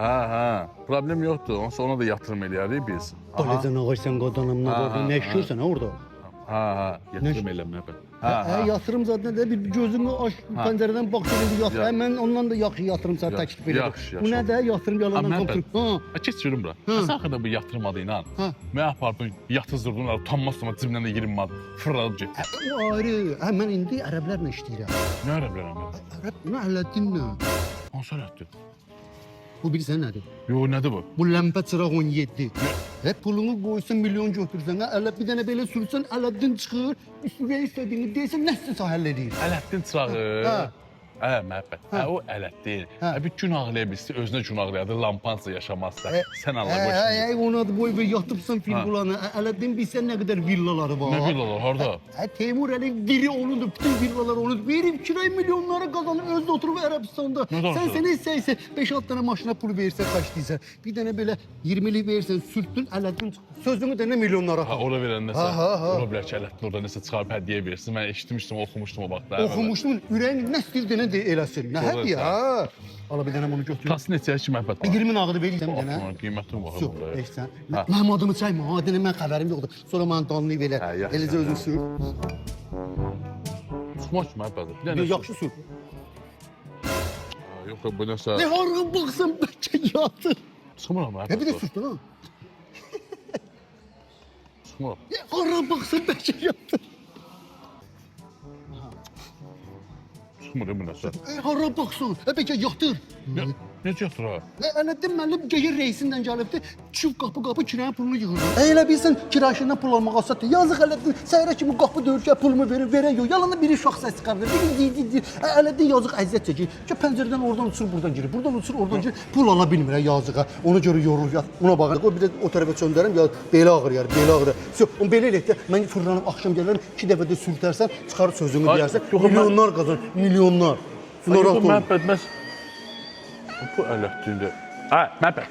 Ha, problem yoxdur. Onsa ona da yatırım eləyərik biz. Balezan ağaçsan qadanımla Ha, qadan. ha, Ne işiyorsan orada? Yatırım eləmə. Yatırım zaten de bir gözünü aç pencereden bak dedi yat. Ya. Hemen ondan da yaxşı yatırım sana Yaxşı, teklif ederim. yaxşı, Bu ne de yatırım yalandan Amma kontrol. Ha. Keç görüm bura. Sən axıda bu yatırım adı ilə Ha. mən apardın, yatızdırdın, utanmaz sonra cibimdən də 20 manat fırladıb getdi. O ayrı. Hemen indi Ərəblərlə işləyirəm. Nə ərəblərəm mən? Ərəb bunu Ələddinlə. Hansı ərəbdir? Bu bilirsən nədir? Yo, nədir bu? Bu ləmpə çıraq 17. Hep pulunu qoysan milyon götürsən. Ələ bir dənə belə sürsən Ələddin çıxır. Üstüne istədiyini deyirsən nəsə həll edir. Ələddin çırağı. Ha. Məhəbbət. O ələddin. Ha. Bir gün ağlaya bilsə, özünə gün ağlayadı, lampansa yaşamazsa. Sən Allah qoşun. Ona da boy bir yatıbsan fil Ha. bulanı. Ələddin bilsən nə qədər villaları var. Nə villalar, harda? Teymur Əli biri onudur, bütün villalar onudur. Verib kirayı milyonlara qazanır, özü oturub Ərəbistanda. Nə danışırsan? Sən istəyirsən 5-6 dənə maşına pul versən, kaç deyirsən. Bir dənə belə 20'lik versən, sürtdün, Ələddin sözünü də nə milyonlara Ha, tapır. ora verəndə Ha, ha, ha. sən, ola bilər ki, Ələddin orada nəsə çıxarıb hədiyyə versin. Mən eşitmişdim, oxumuşdum o vaxtda. Oxumuşdun, ürəyin nə istəyir dənə de eləsin. Nə Doğru, hədi ya? Ala bir dənə bunu götür. Tası neçəyə ki, məhəbbət Bir var? 20 nağdı verirsən bir dənə. Qiymətin var Su, burada. eşsən. Ha. Mənim adımı çayma, adını mən xəbərim yoxdur. Sonra mən danlayıb elə. Hə, yaxşı, Eləcə özün sür. Çıxmaq ki, məhəbbət. Bir dənə Yox, yaxşı sür. Yox, bu nəsə... Ne harın baxsan bəlkə yatır. Çıxmıram məhəbbət. Ya bir də sürtdün ha. Çıxmıram. Ne harın baxsan bəlkə yatır. Çıxmıram bu nəsə. Harın baxsan, bəlkə yatır. Necə yatır ha? Ələddin müəllim gecə reisindən gəlibdi. Çuf qapı kirayın pulunu yığırdı. Elə bilsən kiraşından pul almaq asaddır. Yazıq Ələddin səhərə kimi qapı döyürkə pulumu verir, verən yox. Yalanla biri uşaq səs çıxarır. Biri Ələddin yazıq əziyyət çəkir. Ki pəncərədən oradan uçur, buradan girir. Buradan uçur, oradan girir. Pul ala bilmir ha yazığa. Ona görə yorulur yat. Ona baxır. O bir də o tərəfə çöndərəm ya belə ağrır ya, belə ağrır. O belə eləkdə mən fırlanıb axşam gələrəm 2 dəfə də sürtərsən, çıxar sözünü deyərsən. Milyonlar qazan, milyonlar. Yox, məhəbbət, məs... Bu Ələddindir. Məhəbbət.